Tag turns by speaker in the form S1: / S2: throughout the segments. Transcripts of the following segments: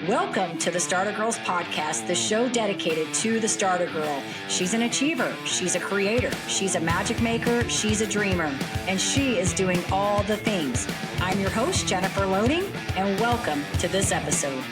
S1: Welcome to the Starter Girls Podcast, the show dedicated to the Starter Girl. She's an achiever, she's a creator, she's a magic maker, she's a dreamer, and she is doing all the things. I'm your host, Jennifer Loading, and welcome to this episode.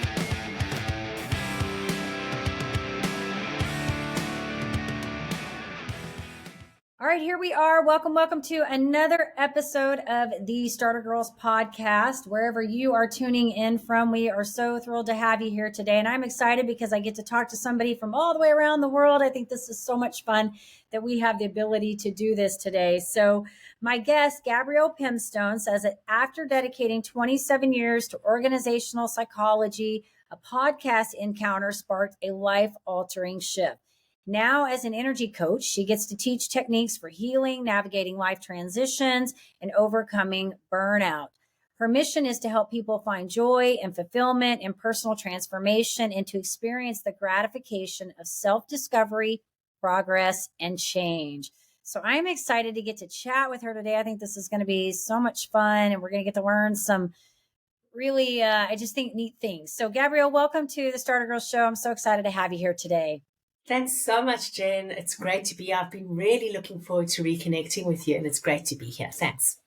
S1: All right, here we are. Welcome to another episode of the Starter Girls Podcast. Wherever you are tuning in from, we are so thrilled to have you here today. And I'm excited because I get to talk to somebody from all the way around the world. I think this is so much fun that we have the ability to do this today. So my guest, Gabrielle Pimstone, says that after dedicating 27 years to organizational psychology, a podcast encounter sparked a life-altering shift. Now, as an energy coach, she gets to teach techniques for healing, navigating life transitions, and overcoming burnout. Her mission is to help people find joy and fulfillment and personal transformation and to experience the gratification of self-discovery, progress, and change. So I'm excited to get to chat with her today. I think this is going to be so much fun, and we're going to get to learn some really, I just think, neat things. So Gabrielle, welcome to the Starter Girls Show. I'm so excited to have you here today.
S2: Thanks so much, Jen. It's great to be here. I've been really looking forward to reconnecting with you, and it's great to be here. Thanks.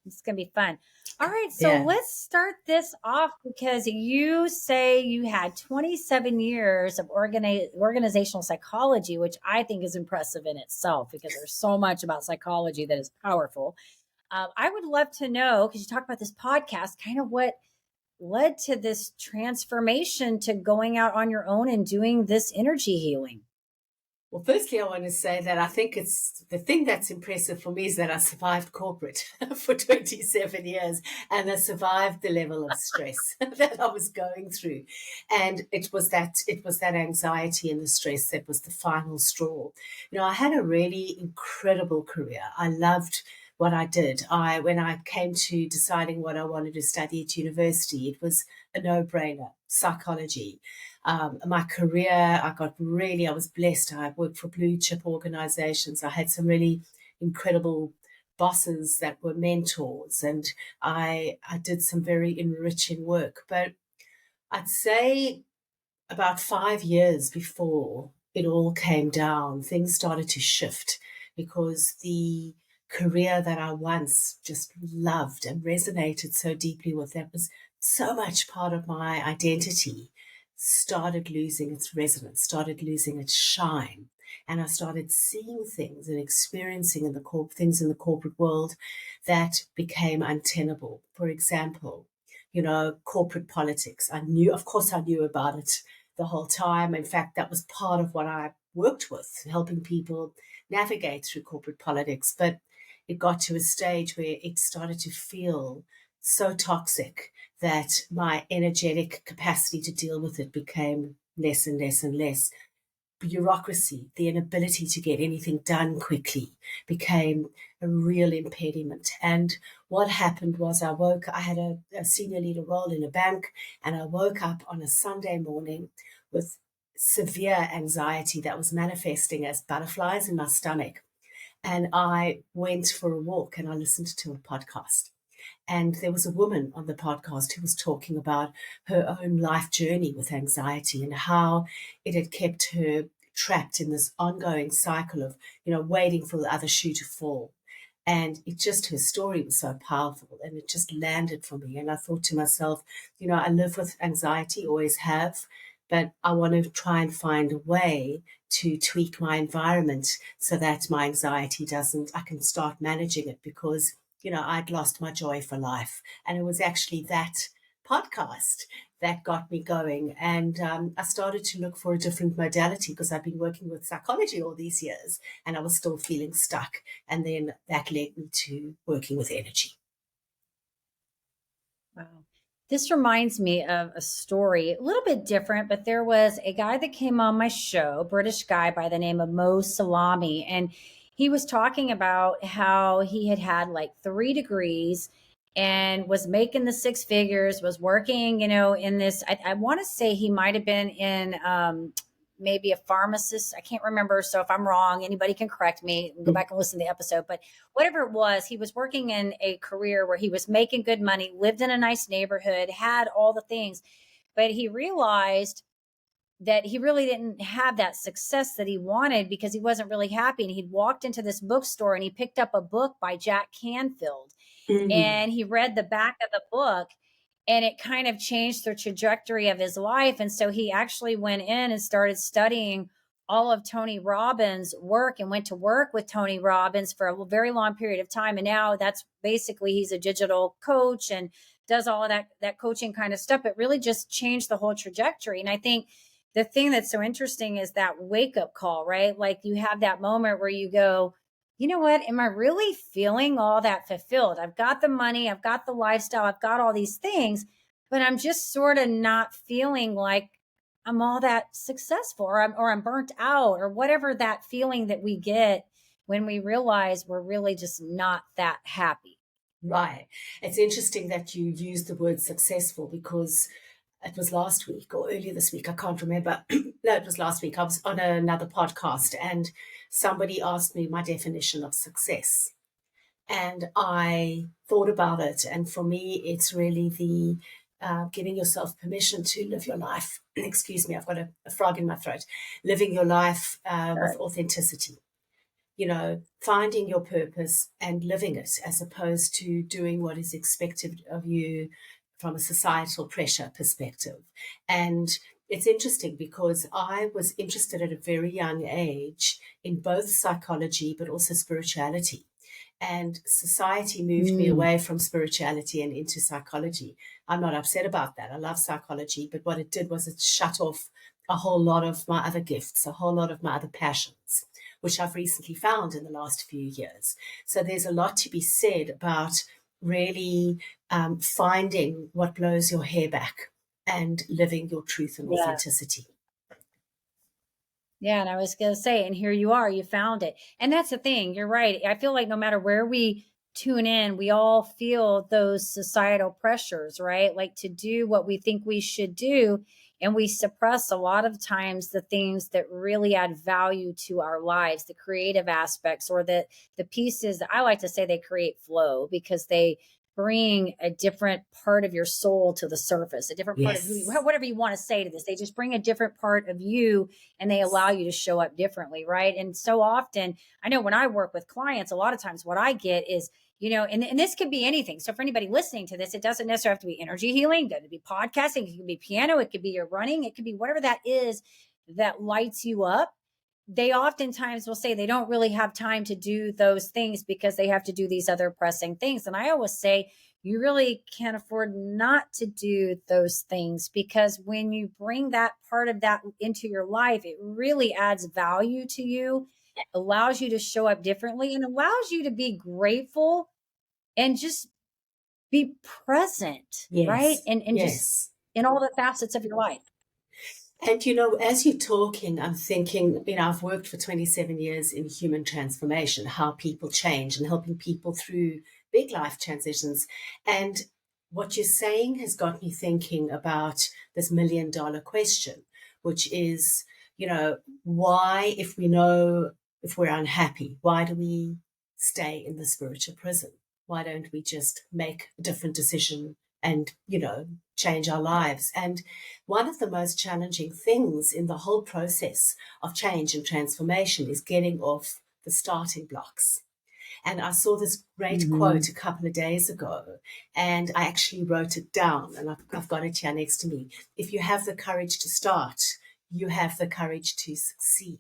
S1: It's going to be fun. All right, so let's start this off because you say you had 27 years of organizational psychology, which I think is impressive in itself because there's so much about psychology that is powerful. I would love to know, because you talk about this podcast, kind of what led to this transformation to going out on your own and doing this energy healing?
S2: Well, firstly, I want to say that I think it's the thing that's impressive for me is that I survived corporate for 27 years and I survived the level of stress that I was going through. And it was that anxiety and the stress that was the final straw. You know, I had a really incredible career. I loved what I did. When I came to deciding what I wanted to study at university, it was a no-brainer, psychology. My career, I was blessed. I worked for blue chip organizations. I had some really incredible bosses that were mentors, and I did some very enriching work. But I'd say about 5 years before it all came down, things started to shift because the career that I once just loved and resonated so deeply with, that was so much part of my identity, started losing its resonance, started losing its shine. And I started seeing things and experiencing things in the corporate world that became untenable. For example, you know, corporate politics. I knew about it the whole time. In fact, that was part of what I worked with, helping people navigate through corporate politics. But it got to a stage where it started to feel so toxic that my energetic capacity to deal with it became less and less and less. Bureaucracy, the inability to get anything done quickly, became a real impediment. And what happened was I had a senior leader role in a bank, and I woke up on a Sunday morning with severe anxiety that was manifesting as butterflies in my stomach. And I went for a walk and I listened to a podcast. And there was a woman on the podcast who was talking about her own life journey with anxiety and how it had kept her trapped in this ongoing cycle of, you know, waiting for the other shoe to fall. And her story was so powerful and it just landed for me. And I thought to myself, you know, I live with anxiety, always have, but I want to try and find a way to tweak my environment so that my anxiety I can start managing it because, you know, I'd lost my joy for life. And it was actually that podcast that got me going. And I started to look for a different modality because I've been working with psychology all these years and I was still feeling stuck. And then that led me to working with energy.
S1: Wow. This reminds me of a story, a little bit different, but there was a guy that came on my show, British guy by the name of Mo Salami, and he was talking about how he had like 3 degrees and was making the 6 figures, was working, you know, in this, I want to say he might have been in maybe a pharmacist. I can't remember. So if I'm wrong, anybody can correct me. Go back and listen to the episode. But whatever it was, he was working in a career where he was making good money, lived in a nice neighborhood, had all the things. But he realized that he really didn't have that success that he wanted because he wasn't really happy. And he'd walked into this bookstore and he picked up a book by Jack Canfield,
S2: Mm.
S1: and he read the back of the book, and it kind of changed the trajectory of his life. And so he actually went in and started studying all of Tony Robbins' work and went to work with Tony Robbins for a very long period of time. And now that's basically, he's a digital coach and does all of that coaching kind of stuff. It really just changed the whole trajectory. And I think the thing that's so interesting is that wake up call, right? Like you have that moment where you go, you know what? Am I really feeling all that fulfilled? I've got the money, I've got the lifestyle, I've got all these things, but I'm just sort of not feeling like I'm all that successful, or I'm burnt out, or whatever that feeling that we get when we realize we're really just not that happy.
S2: Right. It's interesting that you use the word successful because it was last week or earlier this week. I can't remember. No, it was last week. I was on another podcast and somebody asked me my definition of success. And I thought about it. And for me, it's really the giving yourself permission to live your life. Excuse me, I've got a frog in my throat. Living your life with
S1: Sure.
S2: authenticity, finding your purpose and living it as opposed to doing what is expected of you from a societal pressure perspective. And it's interesting because I was interested at a very young age in both psychology but also spirituality. And society moved me
S1: Mm,
S2: away from spirituality and into psychology. I'm not upset about that. I love psychology, but what it did was it shut off a whole lot of my other gifts, a whole lot of my other passions, which I've recently found in the last few years. So there's a lot to be said about really finding what blows your hair back and living your truth and
S1: yeah.
S2: authenticity.
S1: Yeah. And I was going to say, and here you are, you found it. And that's the thing. You're right. I feel like no matter where we tune in, we all feel those societal pressures, right? Like to do what we think we should do. And we suppress a lot of times the things that really add value to our lives, the creative aspects, or the pieces that I like to say they create flow because they bring a different part of your soul to the surface, a different part of who you,
S2: Yes.
S1: whatever you want to say to this. They just bring a different part of you, and they allow you to show up differently, right? And so often, I know when I work with clients, a lot of times what I get is, and this could be anything. So for anybody listening to this, it doesn't necessarily have to be energy healing, it could be podcasting, it could be piano, it could be your running, it could be whatever that is that lights you up. They oftentimes will say they don't really have time to do those things because they have to do these other pressing things. And I always say, you really can't afford not to do those things, because when you bring that part of that into your life, it really adds value to you, allows you to show up differently, and allows you to be grateful and just be present, right?
S2: Yes.
S1: And just
S2: Yes.
S1: in all the facets of your life.
S2: And as you're talking, I'm thinking, I've worked for 27 years in human transformation, how people change and helping people through big life transitions. And what you're saying has got me thinking about this $1 million question, which is, why, if we know if we're unhappy, why do we stay in the spiritual prison? Why don't we just make a different decision and, change our lives? And one of the most challenging things in the whole process of change and transformation is getting off the starting blocks. And I saw this great
S1: Mhm.
S2: quote a couple of days ago, and I actually wrote it down, and I've got it here next to me. If you have the courage to start, you have the courage to succeed.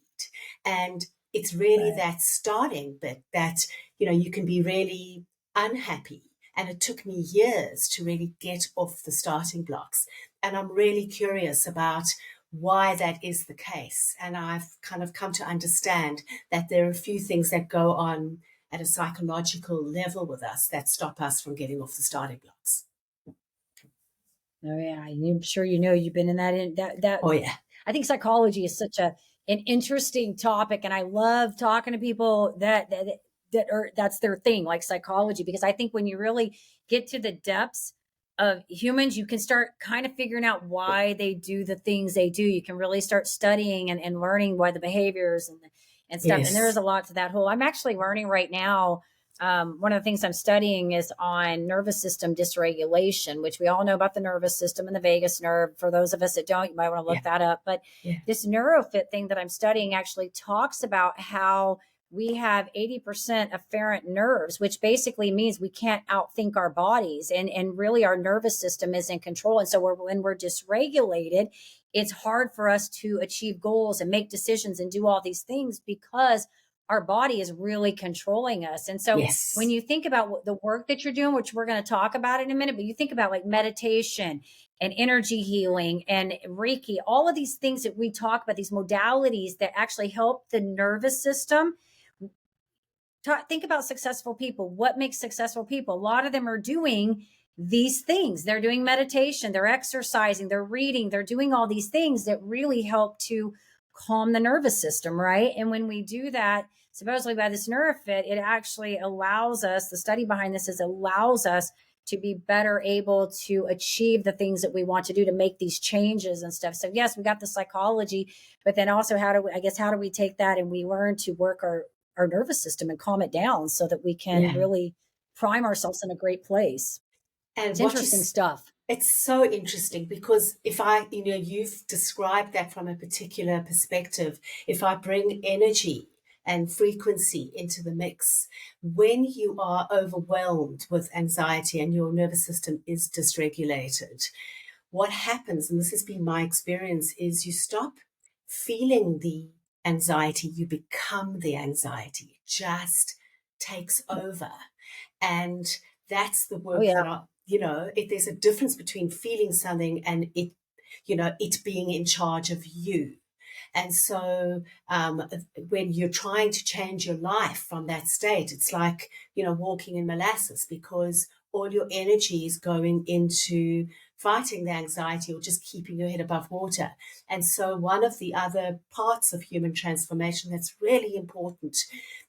S2: And it's really
S1: Right.
S2: that starting bit that, you can be really unhappy. And it took me years to really get off the starting blocks. And I'm really curious about why that is the case. And I've kind of come to understand that there are a few things that go on at a psychological level with us that stop us from getting off the starting blocks.
S1: Oh yeah, I'm sure you've been in that.
S2: Oh, yeah.
S1: I think psychology is such an interesting topic, and I love talking to people that are that's their thing, like psychology, because I think when you really get to the depths of humans, you can start kind of figuring out why they do the things they do. You can really start studying and learning why the behaviors and stuff. And there is
S2: Yes.
S1: a lot to that whole. I'm actually learning right now. One of the things I'm studying is on nervous system dysregulation, which we all know about the nervous system and the vagus nerve. For those of us that don't, you might want to
S2: Yeah.
S1: look that up. But
S2: Yeah.
S1: this neurofit thing that I'm studying actually talks about how we have 80% afferent nerves, which basically means we can't outthink our bodies. And really our nervous system is in control. And so when we're dysregulated, it's hard for us to achieve goals and make decisions and do all these things because our body is really controlling us. And so when
S2: Yes.
S1: you think about the work that you're doing, which we're going to talk about in a minute, but you think about like meditation and energy healing and Reiki, all of these things that we talk about, these modalities that actually help the nervous system. Think about successful people. What makes successful people? A lot of them are doing these things. They're doing meditation, they're exercising, they're reading, they're doing all these things that really help to calm the nervous system, right? And when we do that, supposedly by this neurofit, it actually allows us, the study behind this is allows us to be better able to achieve the things that we want to do to make these changes and stuff. So yes, we got the psychology, but then also how do we take that and we learn to work our nervous system and calm it down so that we can
S2: Yeah.
S1: really prime ourselves in a great place.
S2: And
S1: It's
S2: what you
S1: interesting stuff.
S2: It's so interesting because if I, you've described that from a particular perspective. If I bring energy and frequency into the mix, when you are overwhelmed with anxiety and your nervous system is dysregulated, what happens, and this has been my experience, is you stop feeling the anxiety, you become the anxiety. It just takes over. And that's the
S1: Oh
S2: work
S1: yeah.
S2: that if there's a difference between feeling something and it being in charge of you. And so when you're trying to change your life from that state, it's like, walking in molasses because all your energy is going into fighting the anxiety or just keeping your head above water. And so one of the other parts of human transformation that's really important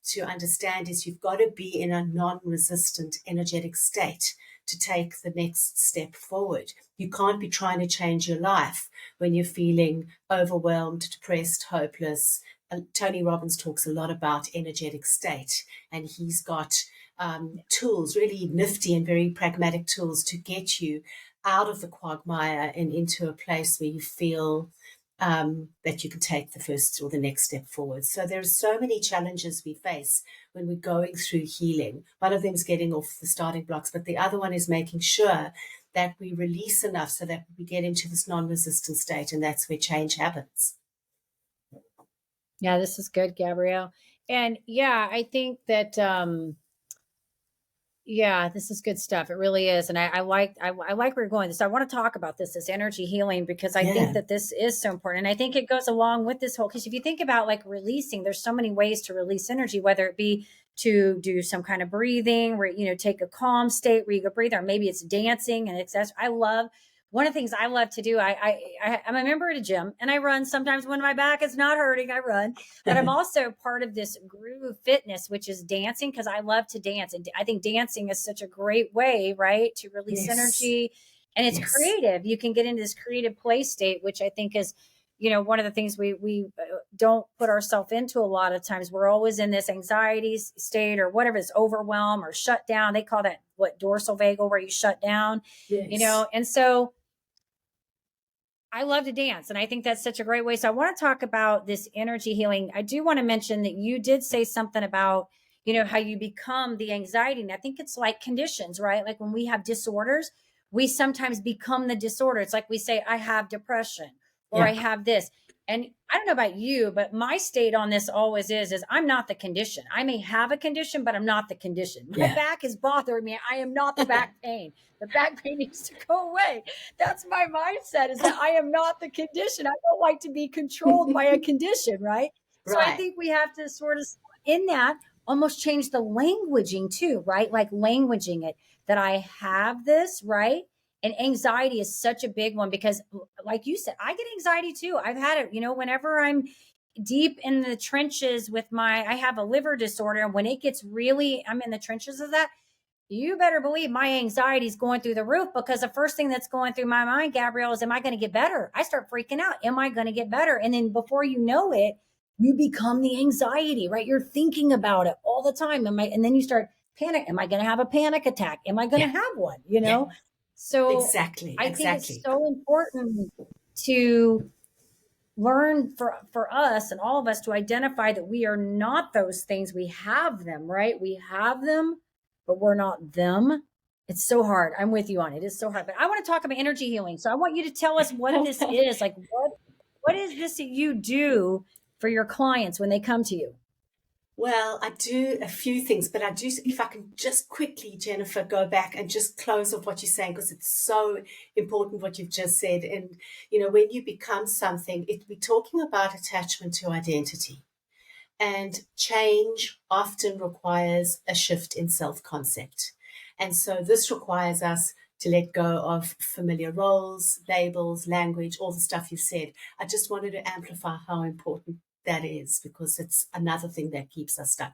S2: to understand is you've got to be in a non-resistant energetic state to take the next step forward. You can't be trying to change your life when you're feeling overwhelmed, depressed, hopeless. Tony Robbins talks a lot about energetic state, and he's got tools, really nifty and very pragmatic tools to get you out of the quagmire and into a place where you feel that you can take the first or the next step forward. So there are so many challenges we face when we're going through healing. One of them is getting off the starting blocks, but the other one is making sure that we release enough so that we get into this non-resistant state, and that's where change happens.
S1: Yeah, this is good, Gabrielle. And yeah, I think that yeah, this is good stuff. It really is. And I like where you're going. So I want to talk about this energy healing, because I think
S2: Yeah.
S1: that this is so important. And I think it goes along with this whole, because if you think about like releasing, there's so many ways to release energy, whether it be to do some kind of breathing where, take a calm state where you go breathe, or maybe it's dancing. And I love, one of the things I love to do, I'm a member at a gym and I run sometimes when my back is not hurting, I run, but I'm also part of this Groove Fitness, which is dancing, because I love to dance. And I think dancing is such a great way, right, to release
S2: Yes.
S1: energy. And it's
S2: Yes.
S1: creative. You can get into this creative play state, which I think is, one of the things we don't put ourselves into a lot of times. We're always in this anxiety state or whatever, it's overwhelm or shut down. They call that dorsal vagal, where you shut down,
S2: Yes.
S1: and so I love to dance. And I think that's such a great way. So I want to talk about this energy healing. I do want to mention that you did say something about, how you become the anxiety. And I think it's like conditions, right? Like when we have disorders, we sometimes become the disorder. It's like we say, I have depression or I
S2: Yeah.
S1: have this. And I don't know about you, but my state on this always is I'm not the condition. I may have a condition, but I'm not the condition. My
S2: Yeah.
S1: back is bothering me. I am not the back pain. The back pain needs to go away. That's my mindset, is that I am not the condition. I don't like to be controlled by a condition, right? So I
S2: Right.
S1: think we have to sort of, in that, almost change the languaging too, right? Like languaging it that I have this, right? And anxiety is such a big one because, like you said, I get anxiety too. I've had it, whenever I'm deep in the trenches with I have a liver disorder. And when it gets really, I'm in the trenches of that, you better believe my anxiety is going through the roof, because the first thing that's going through my mind, Gabrielle, is, am I going to get better? I start freaking out. Am I going to get better? And then before you know it, you become the anxiety, right? You're thinking about it all the time. And then you start panic. Am I going to have a panic attack? Am I going to
S2: Yeah,
S1: have one?
S2: yeah,
S1: So
S2: exactly,
S1: I think it's
S2: exactly.
S1: so important to learn for us and all of us to identify that we are not those things. We have them, right? We have them, but we're not them. It's so hard. I'm with you on it. It's so hard. But I want to talk about energy healing. So I want you to tell us what this is. Like, what is this that you do for your clients when they come to you?
S2: Well, I do a few things, but I do, if I can just quickly, Jennifer, go back and just close off what you're saying, because it's so important what you've just said. And, when you become something, we're talking about attachment to identity. And change often requires a shift in self-concept. And so this requires us to let go of familiar roles, labels, language, all the stuff you've said. I just wanted to amplify how important that is, because it's another thing that keeps us stuck.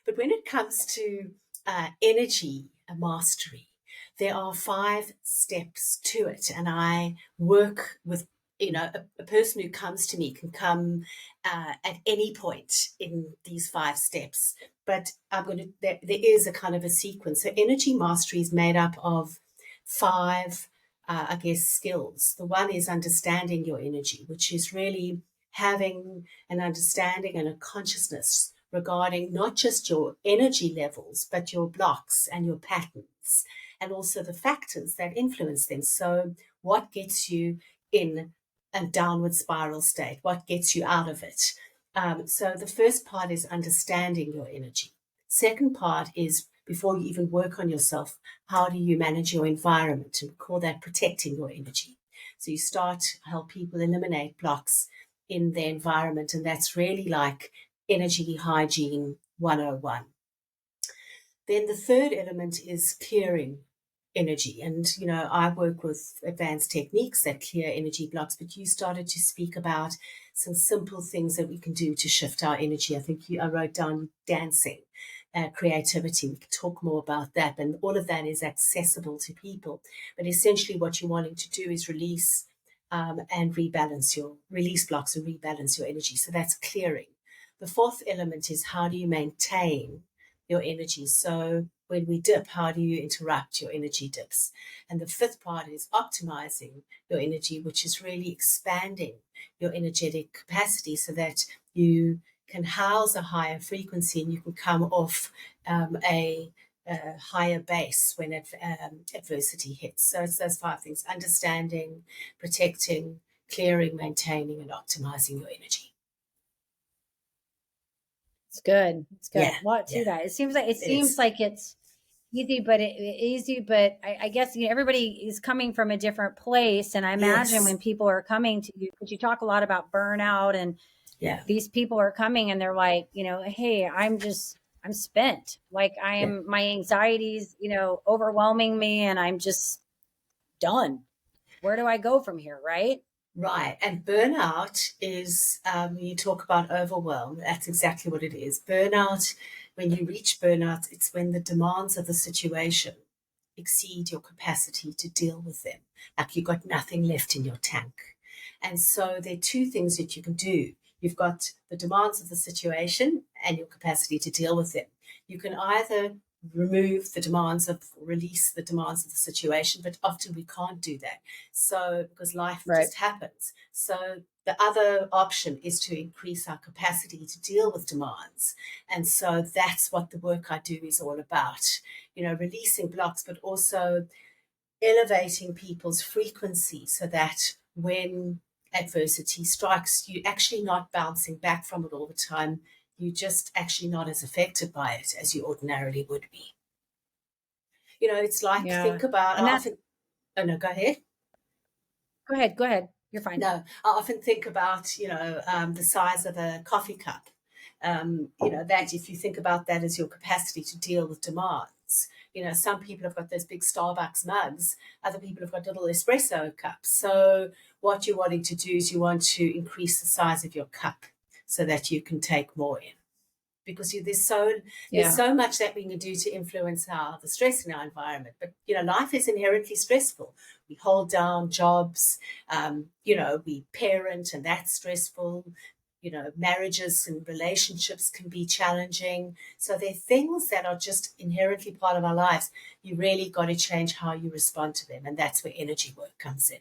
S2: But when it comes to energy mastery, there are 5 steps to it. And I work with, a person who comes to me can come at any point in these 5 steps. But there is a kind of a sequence. So energy mastery is made up of 5, I guess, skills. The one is understanding your energy, which is really having an understanding and a consciousness regarding not just your energy levels, but your blocks and your patterns, and also the factors that influence them. So what gets you in a downward spiral state? What gets you out of it? So the first part is understanding your energy. Second part is, before you even work on yourself, how do you manage your environment? And we call that protecting your energy. So you start to help people eliminate blocks in their environment, and that's really like energy hygiene 101. Then the third element is clearing energy. And, I work with advanced techniques that clear energy blocks, but you started to speak about some simple things that we can do to shift our energy. I think I wrote down dancing, creativity. We can talk more about that. And all of that is accessible to people. But essentially what you're wanting to do is release and release blocks and rebalance your energy. So that's clearing. The fourth element is, how do you maintain your energy? So when we dip, how do you interrupt your energy dips? And the fifth part is optimizing your energy, which is really expanding your energetic capacity so that you can house a higher frequency and you can come off a higher base when adversity hits. So it's those 5 things: understanding, protecting, clearing, maintaining, and optimizing your energy.
S1: It's good. It's good.
S2: Yeah,
S1: What to
S2: yeah,
S1: that? It seems
S2: it is.
S1: like it's easy, but I guess everybody is coming from a different place. And I imagine
S2: Yes,
S1: when people are coming to you, because you talk a lot about burnout, and
S2: yeah,
S1: these people are coming and they're like, hey, I'm spent. Like,
S2: yeah.
S1: my anxiety's, overwhelming me, and I'm just done. Where do I go from here? Right.
S2: Right. And burnout is, you talk about overwhelm, that's exactly what it is. Burnout, when you reach burnout, it's when the demands of the situation exceed your capacity to deal with them. Like you've got nothing left in your tank. And so there are 2 things that you can do. You've got the demands of the situation and your capacity to deal with them. You can either release the demands of the situation, but often we can't do that. So, because life
S1: Right.
S2: just happens. So, the other option is to increase our capacity to deal with demands. And so that's what the work I do is all about, releasing blocks, but also elevating people's frequency so that when adversity strikes, you're actually not bouncing back from it all the time. You're just actually not as affected by it as you ordinarily would be. It's like,
S1: Yeah.
S2: think about, I
S1: And that,
S2: often, oh no, go ahead.
S1: go ahead. Go ahead. You're fine.
S2: No, I often think about, the size of a coffee cup. That if you think about that as your capacity to deal with demands, some people have got those big Starbucks mugs, other people have got little espresso cups. So what you're wanting to do is you want to increase the size of your cup so that you can take more in, because there's so much that we can do to influence the stress in our environment. But, life is inherently stressful. We hold down jobs, we parent, and that's stressful. Marriages and relationships can be challenging. So there are things that are just inherently part of our lives. You really got to change how you respond to them. And that's where energy work comes in.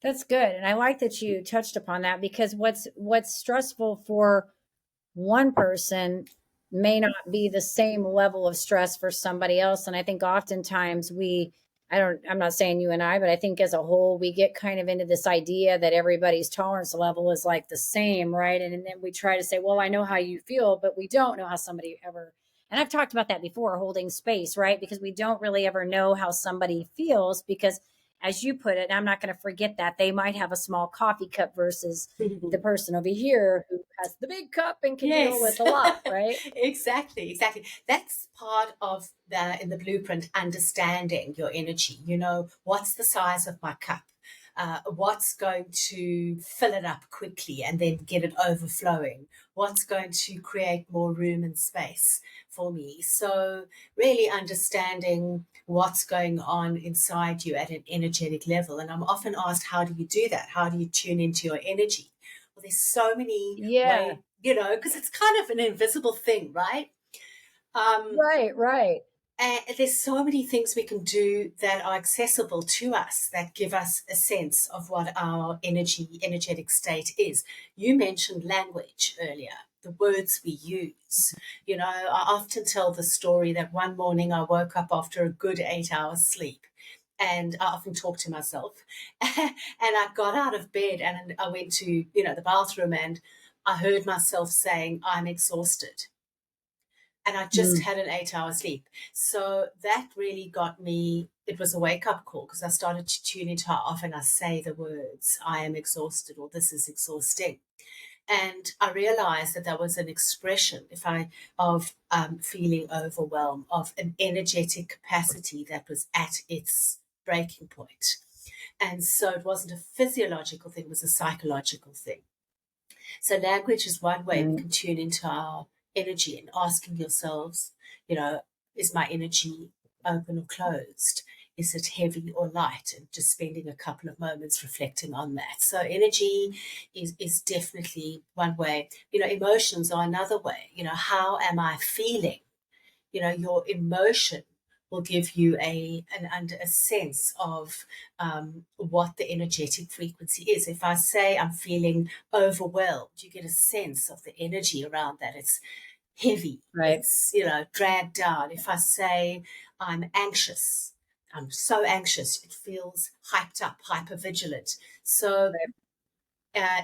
S1: That's good. And I like that you touched upon that, because what's stressful for one person may not be the same level of stress for somebody else. And I think oftentimes I'm not saying you and I, but I think as a whole, we get kind of into this idea that everybody's tolerance level is like the same, right? And then we try to say, well, I know how you feel, but we don't know how somebody ever, and I've talked about that before, holding space, right? Because we don't really ever know how somebody feels, because as you put it, and I'm not going to forget that, they might have a small coffee cup versus the person over here who has the big cup and can deal with a lot, right?
S2: Exactly. That's part of in the blueprint, understanding your energy. What's the size of my cup? What's going to fill it up quickly and then get it overflowing? What's going to create more room and space for me? So really understanding what's going on inside you at an energetic level. And I'm often asked, how do you do that? How do you tune into your energy? Well, there's so many ways, because it's kind of an invisible thing, right?
S1: Right.
S2: And there's so many things we can do that are accessible to us, that give us a sense of what our energetic state is. You mentioned language earlier, the words we use. I often tell the story that one morning I woke up after a good 8 hours sleep. And I often talk to myself. And I got out of bed and I went to, the bathroom, and I heard myself saying, I'm exhausted. And I just had an 8 hour sleep. So that really got me. It was a wake up call, because I started to tune into how often I say the words, I am exhausted, or this is exhausting. And I realized that that was an expression of feeling overwhelmed, of an energetic capacity that was at its breaking point. And so it wasn't a physiological thing, it was a psychological thing. So language is one way we can tune into our energy, and asking yourselves, is my energy open or closed? Is it heavy or light? And just spending a couple of moments reflecting on that. So energy is definitely one way. Emotions are another way. How am I feeling? Your emotion will give you a sense of what the energetic frequency is. If I say I'm feeling overwhelmed, you get a sense of the energy around that. It's heavy,
S1: right?
S2: It's dragged down. If I say I'm anxious, I'm so anxious, it feels hyped up, hyper vigilant. So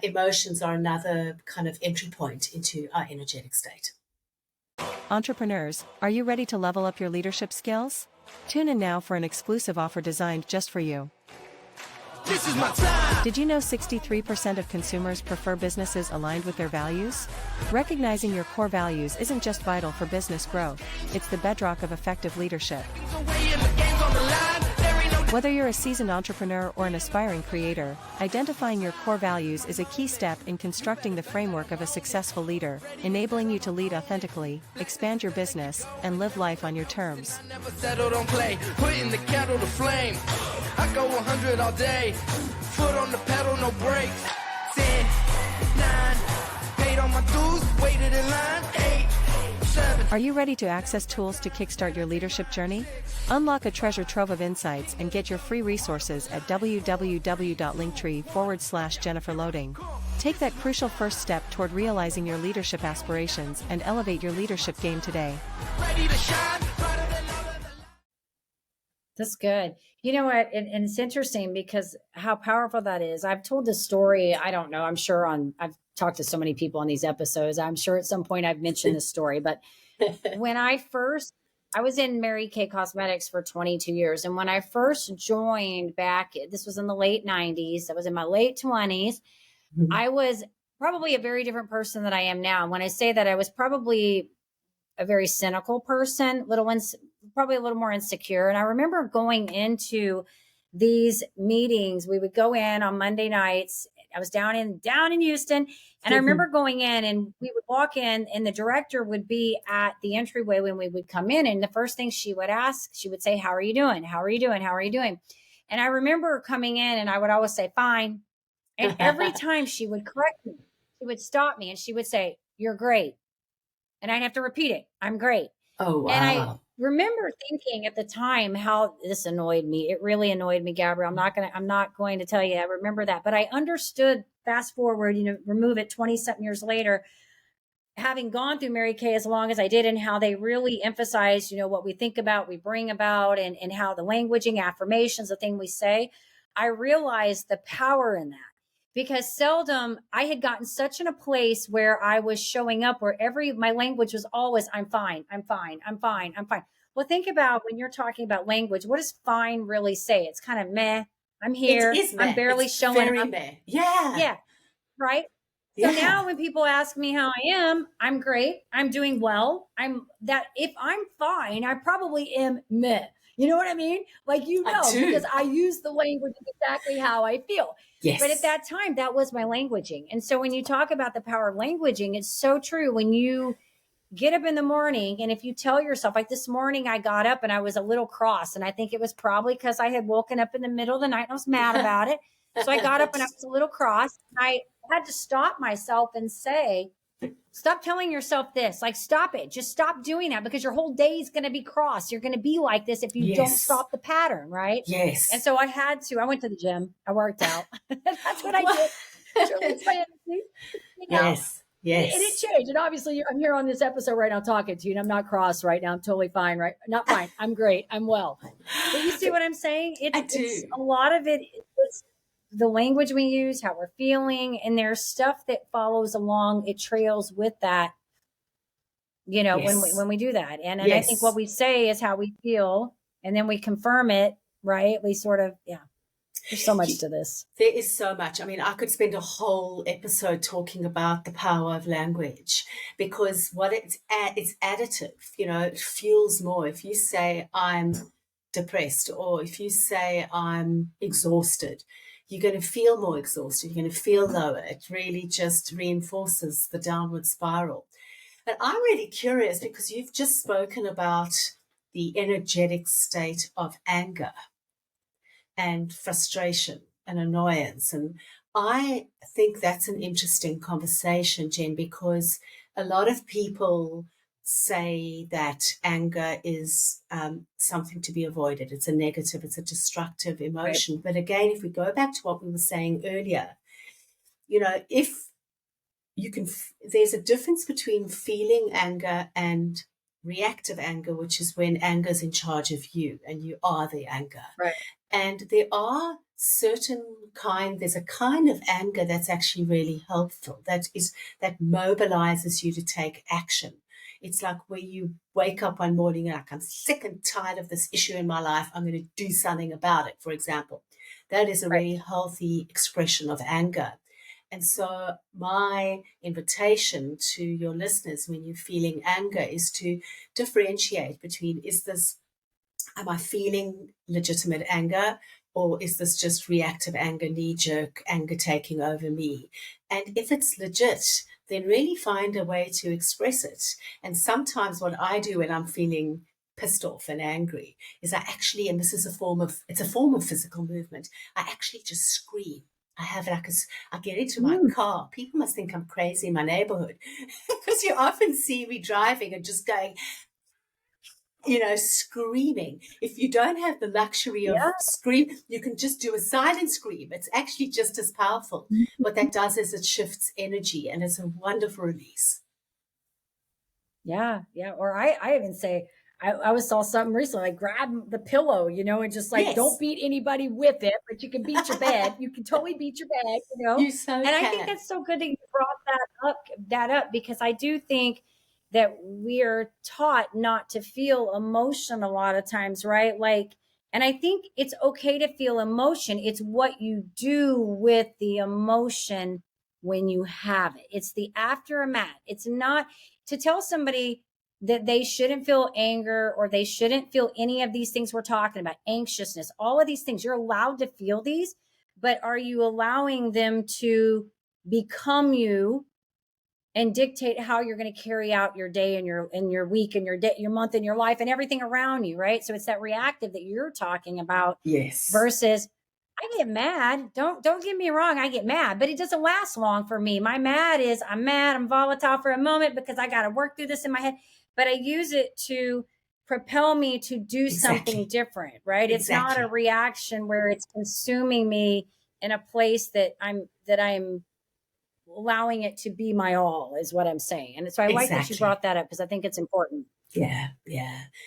S2: emotions are another kind of entry point into our energetic state.
S3: Entrepreneurs, are you ready to level up your leadership skills? Tune in now for an exclusive offer designed just for you. This is my time! Did you know 63% of consumers prefer businesses aligned with their values? Recognizing your core values isn't just vital for business growth, it's the bedrock of effective leadership. Whether you're a seasoned entrepreneur or an aspiring creator, identifying your core values is a key step in constructing the framework of a successful leader, enabling you to lead authentically, expand your business, and live life on your terms. I never settled on play, putting the kettle to flame. I go 100 all day, foot on the pedal, no brakes. 10, 9, paid on my dues, waited in line, 8, 7. Are you ready to access tools to kickstart your leadership journey? Unlock a treasure trove of insights and get your free resources at www.linktree/Jennifer Loading. Take that crucial first step toward realizing your leadership aspirations and elevate your leadership game today. Ready to shine.
S1: That's good. You know what? And it's interesting because how powerful that is. I've told this story. I don't know. I've talked to so many people on these episodes. I'm sure at some point I've mentioned this story, but when I was in Mary Kay Cosmetics for 22 years. And when I first joined back, this was in the late 90s. I was in my late 20s. I was probably a very different person than I am now. And when I say that, I was probably a very cynical person, probably a little more insecure. And I remember going into these meetings. We would go in on Monday nights I was down in Houston, and I remember going in, and we would walk in, and the director would be at the entryway when we would come in, and the first thing she would ask, she would say, "How are you doing? How are you doing? How are you doing?" And I remember coming in, and I would always say, "Fine." And every time she would correct me, she would stop me, and she would say, "You're great." And I'd have to repeat it. "I'm great."
S2: Oh, wow.
S1: And I remember thinking at the time how this annoyed me. It really annoyed me, Gabrielle. I'm not going to tell you. I remember that, but I understood, fast forward, remove it 20 something years later, having gone through Mary Kay as long as I did, and how they really emphasize, what we think about, we bring about, and how the languaging, affirmations, the thing we say, I realized the power in that. Because seldom I had gotten such in a place where I was showing up where my language was always, "I'm fine, I'm fine, I'm fine, I'm fine." Well, think about when you're talking about language, what does fine really say? It's kind of meh. I'm here.
S2: It is meh.
S1: I'm barely
S2: it's
S1: showing
S2: very
S1: up.
S2: meh. Yeah.
S1: Yeah. Right. So now when people ask me how I am, I'm great. I'm doing well. If I'm fine, I probably am meh. You know what I mean? Like, because I use the language exactly how I feel.
S2: Yes.
S1: But at that time, that was my languaging. And so when you talk about the power of languaging, it's so true. When you get up in the morning, and if you tell yourself, like this morning, I got up and I was a little cross. And I think it was probably because I had woken up in the middle of the night and I was mad about it. So I got up and I was a little cross. And I had to stop myself and say, stop telling yourself this. Like, stop it. Just stop doing that, because your whole day is going to be cross. You're going to be like this if you don't stop the pattern, right?
S2: Yes.
S1: And so I went to the gym. I worked out. That's what I did. It's my energy.
S2: Yes. Yes.
S1: And it changed. And obviously, I'm here on this episode right now talking to you, and I'm not cross right now. I'm totally fine, right? Not fine. I'm great. I'm well. But you see what I'm saying? It's a lot of it. It's the language we use, how we're feeling, and there's stuff that follows along. It trails with that, when we do that. And I think what we say is how we feel, and then we confirm it, right? We sort of, there's so much to this.
S2: There is so much. I mean, I could spend a whole episode talking about the power of language, because it's additive, it fuels more. If you say I'm depressed, or if you say I'm exhausted, you're going to feel more exhausted. You're going to feel lower. It really just reinforces the downward spiral. But I'm really curious, because you've just spoken about the energetic state of anger and frustration and annoyance. And I think that's an interesting conversation, Jen, because a lot of people say that anger is something to be avoided. It's a negative, it's a destructive emotion. Right. But again, if we go back to what we were saying earlier, if you can, there's a difference between feeling anger and reactive anger, which is when anger is in charge of you and you are the anger.
S1: Right.
S2: And there's a kind of anger that's actually really helpful, that mobilizes you to take action. It's like where you wake up one morning and I'm sick and tired of this issue in my life. I'm going to do something about it, for example. That is a really healthy expression of anger. And so my invitation to your listeners when you're feeling anger is to differentiate between, am I feeling legitimate anger, or is this just reactive anger, knee-jerk anger taking over me? And if it's legit, then really find a way to express it. And sometimes what I do when I'm feeling pissed off and angry is I actually, and it's a form of physical movement, I actually just scream. I get into my car. People must think I'm crazy in my neighborhood, because you often see me driving and just going, screaming. If you don't have the luxury of scream, you can just do a silent scream. It's actually just as powerful. What that does is it shifts energy, and it's a wonderful release.
S1: Yeah. Or I even say, I saw something recently, like grab the pillow, and just like, don't beat anybody with it, but you can beat your bed. You can totally beat your bed,
S2: You so
S1: and
S2: can.
S1: I think that's so good that you brought that up, because I do think that we're taught not to feel emotion a lot of times, right? Like, and I think it's okay to feel emotion. It's what you do with the emotion when you have it. It's the aftermath. It's not to tell somebody that they shouldn't feel anger, or they shouldn't feel any of these things we're talking about, anxiousness, all of these things. You're allowed to feel these, but are you allowing them to become you and dictate how you're going to carry out your day and your week and your day, your month and your life and everything around you, right? So it's that reactive that you're talking about.
S2: Yes.
S1: Versus I get mad. Don't get me wrong, I get mad, but it doesn't last long for me. My mad is I'm mad, I'm volatile for a moment because I got to work through this in my head, but I use it to propel me to do something different, right? It's not a reaction where it's consuming me in a place that I'm allowing it to be my all, is what I'm saying. And so I like that you brought that up because I think it's important.
S2: Yeah.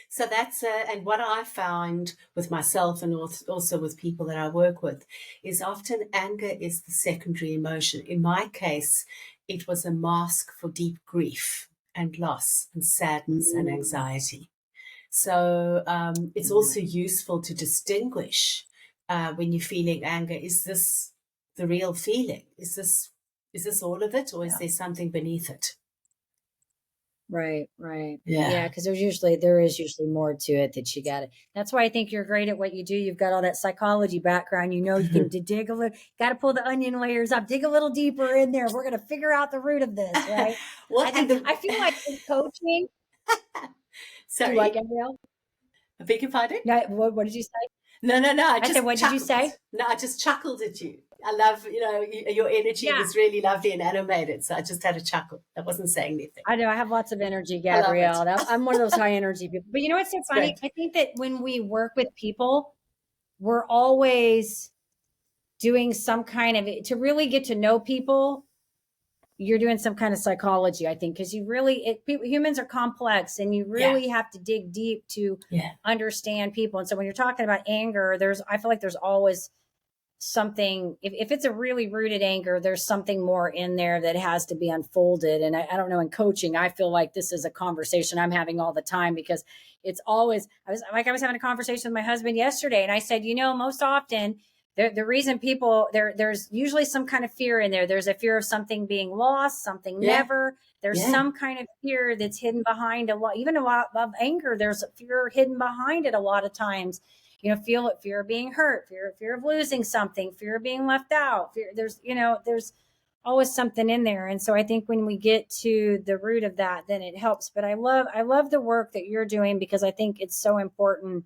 S2: So that's and what I found with myself and also with people that I work with is often anger is the secondary emotion. In my case, it was a mask for deep grief and loss and sadness and anxiety. So it's also useful to distinguish when you're feeling anger. Is this the real feeling? Is this all of it, or is there something beneath it?
S1: Right. Yeah, because there is usually more to it that you got it. That's why I think you're great at what you do. You've got all that psychology background. You know, you can dig a little, got to pull the onion layers up, dig a little deeper in there. We're going to figure out the root of this, right? I feel like in coaching.
S2: Sorry,
S1: do you like Gabrielle?
S2: I beg your pardon?
S1: No, what did you say?
S2: No.
S1: I said, what did you say?
S2: No, I just chuckled at you. I love, your energy was really lovely and animated. So I just had a chuckle. I wasn't saying anything.
S1: I know. I have lots of energy, Gabrielle. I'm one of those high energy people. But you know what's so funny? Right. I think that when we work with people, we're always doing some kind of, to really get to know people, you're doing some kind of psychology, I think, because humans are complex and you really have to dig deep to understand people. And so when you're talking about anger, I feel like there's always something, if it's a really rooted anger, there's something more in there that has to be unfolded. And I don't know, in coaching, I feel like this is a conversation I'm having all the time because it's always, I was having a conversation with my husband yesterday and I said, most often the reason people there's usually some kind of fear in there. There's a fear of something being lost, something never. There's some kind of fear that's hidden behind even a lot of anger. There's a fear hidden behind it a lot of times. Fear of being hurt, fear of losing something, fear of being left out. There's always something in there. And so I think when we get to the root of that, then it helps. But I love the work that you're doing because I think it's so important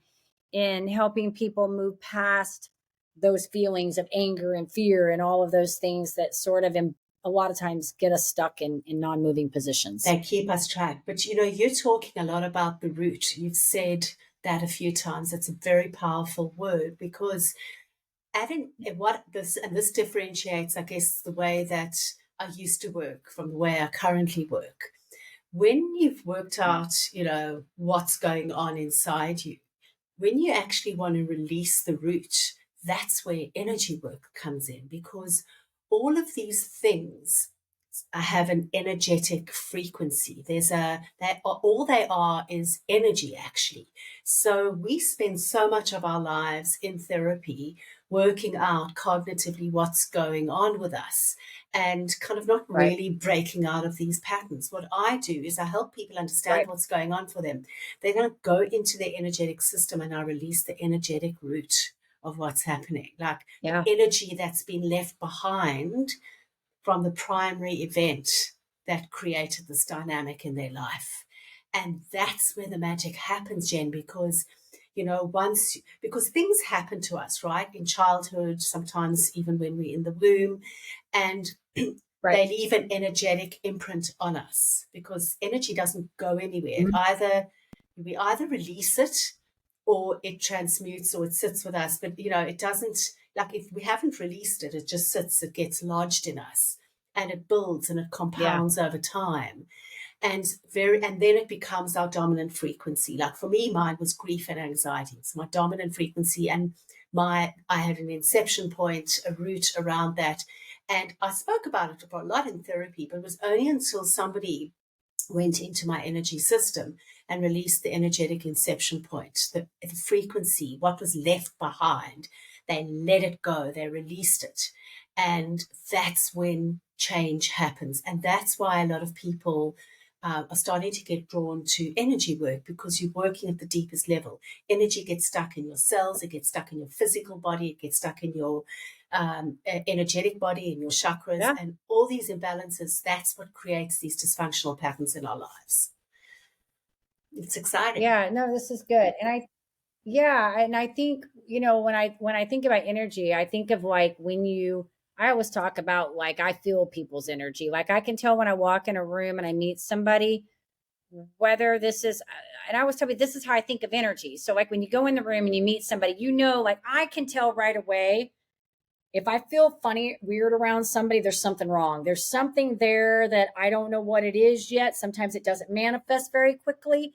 S1: in helping people move past those feelings of anger and fear and all of those things that sort of a lot of times get us stuck in non-moving positions.
S2: They keep us trapped. But you're talking a lot about the root. You've said that a few times. It's a very powerful word because this differentiates, I guess, the way that I used to work from the way I currently work. When you've worked out, what's going on inside you, when you actually want to release the root, that's where energy work comes in because all of these things have an energetic frequency. All they are is energy, actually. So we spend so much of our lives in therapy working out cognitively what's going on with us and kind of not really breaking out of these patterns. What I do is I help people understand what's going on for them. They don't go into their energetic system and I release the energetic root of what's happening, like the energy that's been left behind from the primary event that created this dynamic in their life. And that's where the magic happens, Jen, because, because things happen to us, right? In childhood, sometimes even when we're in the womb, and they leave an energetic imprint on us because energy doesn't go anywhere. We either release it or it transmutes or it sits with us. But, it doesn't, like if we haven't released it, it just sits, it gets lodged in us and it builds and it compounds over time. And then it becomes our dominant frequency. Like for me, mine was grief and anxiety. It's my dominant frequency. And I had an inception point, a root around that. And I spoke about it a lot in therapy, but it was only until somebody went into my energy system and released the energetic inception point, the frequency, what was left behind. They let it go. They released it. And that's when change happens. And that's why a lot of people are starting to get drawn to energy work because you're working at the deepest level. Energy gets stuck in your cells, it gets stuck in your physical body, it gets stuck in your energetic body, in your chakras,
S1: Yeah.
S2: and all these imbalances. That's what creates these dysfunctional patterns in our lives. It's exciting.
S1: Yeah, no, this is good. And I think, when I think about energy, I think of like I always talk about like I feel people's energy. Like I can tell when I walk in a room and I meet somebody, whether this is, and I always tell you, this is how I think of energy. So like when you go in the room and you meet somebody, like I can tell right away if I feel funny, weird around somebody, there's something wrong. There's something there that I don't know what it is yet. Sometimes it doesn't manifest very quickly,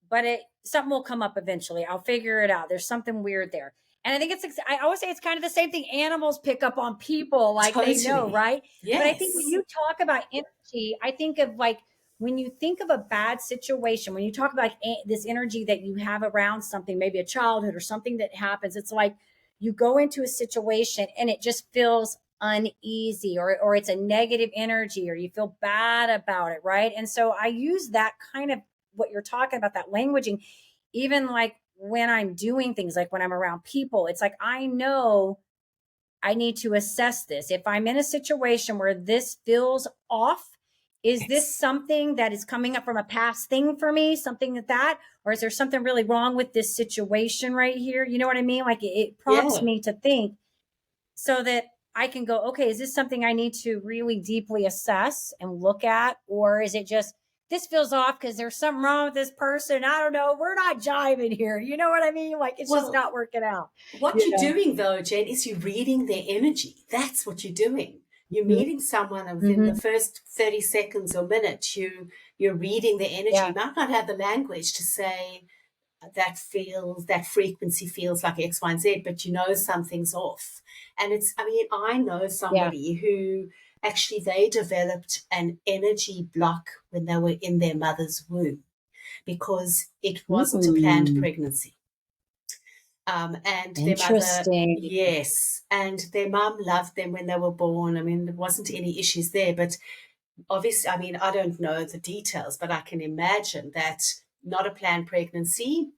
S1: but something will come up eventually. I'll figure it out. There's something weird there. And I think I always say it's kind of the same thing. Animals pick up on people, like
S2: Totally.
S1: they know, right?
S2: Yes.
S1: But I think when you talk about energy, I think of like when you think of a bad situation, when you talk about like this energy that you have around something, maybe a childhood or something that happens, it's like you go into a situation and it just feels uneasy, or it's a negative energy, or you feel bad about it, right? And so I use that kind of what you're talking about, that languaging, even like when I'm doing things, like when I'm around people, it's like I know I need to assess this. If I'm in a situation where this feels off, is this something that is coming up from a past thing for me, something or is there something really wrong with this situation right here? You know what I mean? Like it prompts me to think so that I can go, okay, is this something I need to really deeply assess and look at? Or is it just, this feels off because there's something wrong with this person? I don't know. We're not jiving here. You know what I mean? Like it's just not working out.
S2: What you're doing though, Jen, is you're reading their energy. That's what you're doing. You're meeting someone and within the first 30 seconds or minute, you're reading their energy. You might not have the language to say that frequency feels like X, Y, and Z, but something's off. And I know somebody who actually they developed an energy block when they were in their mother's womb because it wasn't a planned pregnancy. And their mother, yes, and their mum loved them when they were born. There wasn't any issues there, but obviously, I don't know the details, but I can imagine that not a planned pregnancy.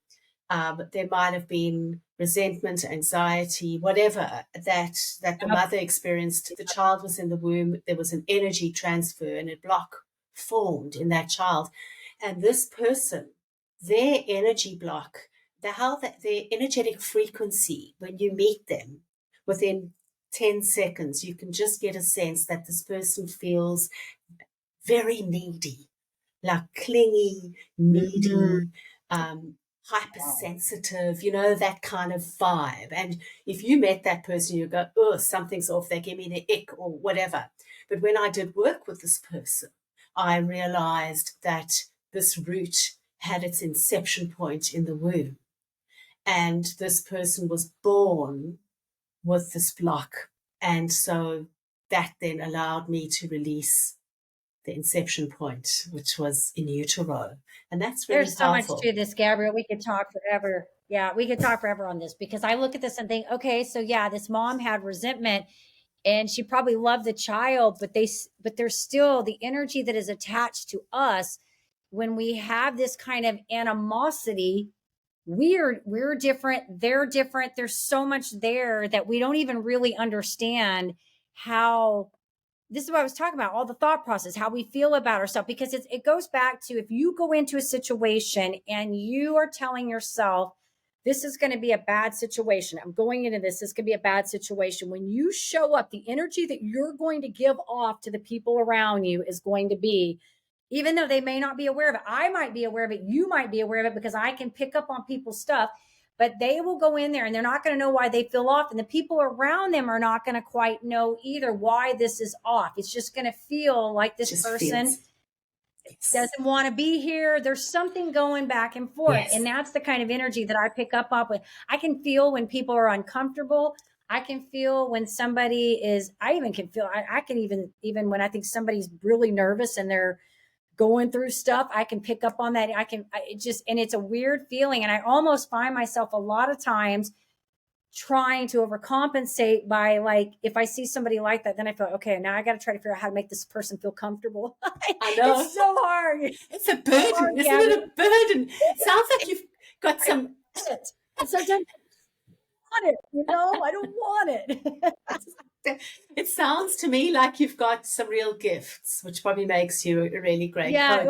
S2: There might have been resentment, anxiety, whatever that the mother experienced. The child was in the womb. There was an energy transfer and a block formed in that child. And this person, their energy block, their energetic frequency, when you meet them within 10 seconds, you can just get a sense that this person feels very needy, like clingy, needy, hypersensitive, that kind of vibe. And if you met that person, you go, oh, something's off, they give me the ick or whatever. But when I did work with this person, I realized that this root had its inception point in the womb. And this person was born with this block. And so that then allowed me to release the inception point, which was in utero. And that's really
S1: There's
S2: powerful.
S1: So much to this, Gabrielle. We could talk forever. Yeah, we could talk forever on this because I look at this and think, okay, so yeah, this mom had resentment and she probably loved the child, but there's still the energy that is attached to us when we have this kind of animosity. We're different, they're different. There's so much there that we don't even really understand how. This is what I was talking about, all the thought process, how we feel about ourselves, because it goes back to if you go into a situation and you are telling yourself, this is going to be a bad situation. I'm going into this. This could be a bad situation. When you show up, the energy that you're going to give off to the people around you is going to be, even though they may not be aware of it. I might be aware of it. You might be aware of it because I can pick up on people's stuff, but they will go in there and they're not going to know why they feel off. And the people around them are not going to quite know either why this is off. It's just going to feel like this person doesn't want to be here. There's something going back and forth. Yes. And that's the kind of energy that I pick up with. I can feel when people are uncomfortable. I can feel when somebody is, I even can feel, I can even when I think somebody's really nervous and they're going through stuff, I can pick up on that. And it's a weird feeling. And I almost find myself a lot of times trying to overcompensate by like, if I see somebody like that, then I feel, okay, now I got to try to figure out how to make this person feel comfortable.
S2: I know.
S1: It's so hard.
S2: It's a burden, isn't it? A burden. It sounds like you've got some.
S1: And sometimes I want it, I don't want it.
S2: It sounds to me like you've got some real gifts, which probably makes you a really great coach.
S1: Yeah,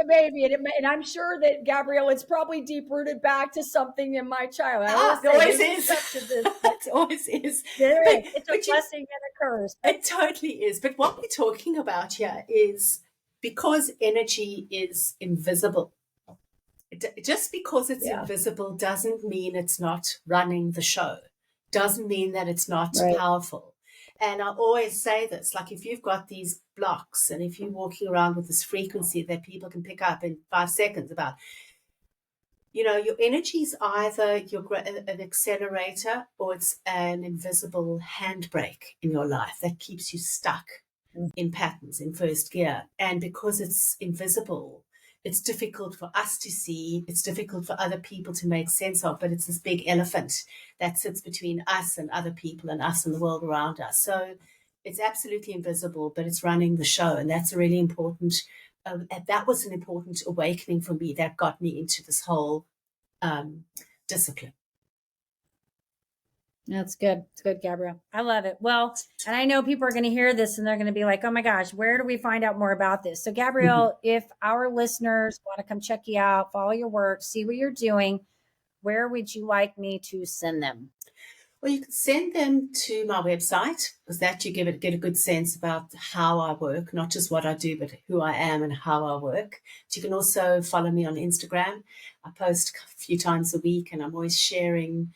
S1: maybe. And I'm sure that, Gabrielle, it's probably deep-rooted back to something in my childhood.
S2: It always is. It always is.
S1: It's a blessing and a curse.
S2: It totally is. But what we're talking about here is because energy is invisible. Just because it's invisible doesn't mean it's not running the show. Doesn't mean that it's not powerful. And I always say this, like if you've got these blocks and if you're walking around with this frequency that people can pick up in 5 seconds about, your energy is either an accelerator or it's an invisible handbrake in your life that keeps you stuck in patterns in first gear. And because it's invisible, it's difficult for us to see. It's difficult for other people to make sense of, but it's this big elephant that sits between us and other people and us and the world around us. So it's absolutely invisible, but it's running the show. And that's a really important, that was an important awakening for me that got me into this whole discipline.
S1: That's good. It's good, Gabrielle. I love it. Well, and I know people are going to hear this and they're going to be like, oh my gosh, where do we find out more about this? So Gabrielle, if our listeners want to come check you out, follow your work, see what you're doing, where would you like me to send them?
S2: Well, you can send them to my website because that you get a good sense about how I work, not just what I do, but who I am and how I work. But you can also follow me on Instagram. I post a few times a week and I'm always sharing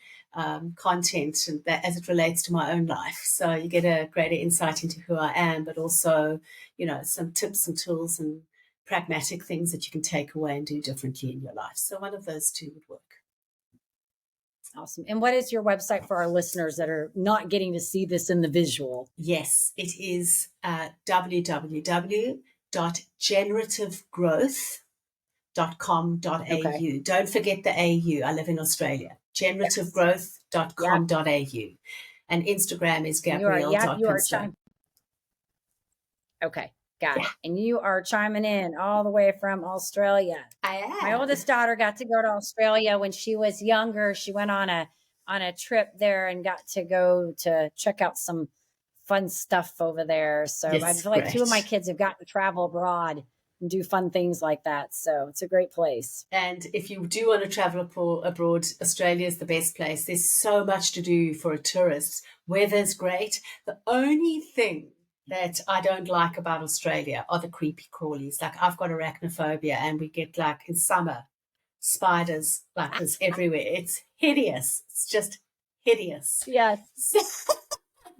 S2: content and that as it relates to my own life. So you get a greater insight into who I am, but also, some tips and tools and pragmatic things that you can take away and do differently in your life. So one of those two would work.
S1: Awesome. And what is your website for our listeners that are not getting to see this in the visual?
S2: Yes, it is www.generativegrowth.com.au. Okay. Don't forget the AU. I live in Australia. Generative.growth.com.au. And Instagram is Gabrielle.Pimstone.
S1: Okay. Got it. And you are chiming in all the way from Australia.
S2: I am.
S1: My oldest daughter got to go to Australia when she was younger. She went on a trip there and got to go to check out some fun stuff over there. So I feel like 2 of my kids have gotten to travel abroad and do fun things like that. So it's a great place.
S2: And if you do want to travel abroad, Australia is the best place. There's so much to do for a tourist. Weather's great. The only thing that I don't like about Australia are the creepy crawlies. Like I've got arachnophobia and we get like in summer spiders like this everywhere. It's hideous. It's just hideous.
S1: Yes.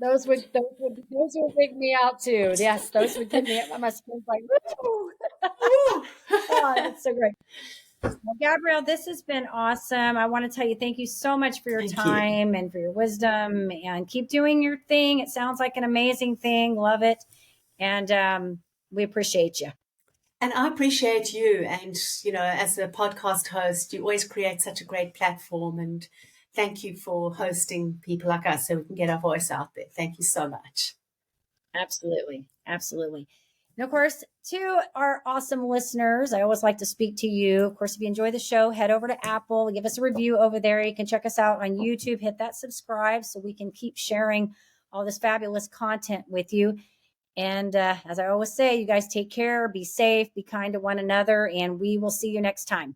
S1: Those would freak me out too. Yes, those would get me up. My skin's like, woo! Oh, that's so great. Well, Gabrielle, this has been awesome. I want to tell you, thank you so much for your time and for your wisdom, and keep doing your thing. It sounds like an amazing thing. Love it. And we appreciate you.
S2: And I appreciate you. And, as a podcast host, you always create such a great platform. And thank you for hosting people like us so we can get our voice out there. Thank you so much.
S1: Absolutely. Absolutely. And of course, to our awesome listeners, I always like to speak to you. Of course, if you enjoy the show, head over to Apple, give us a review over there. You can check us out on YouTube, hit that subscribe so we can keep sharing all this fabulous content with you. And as I always say, you guys take care, be safe, be kind to one another, and we will see you next time.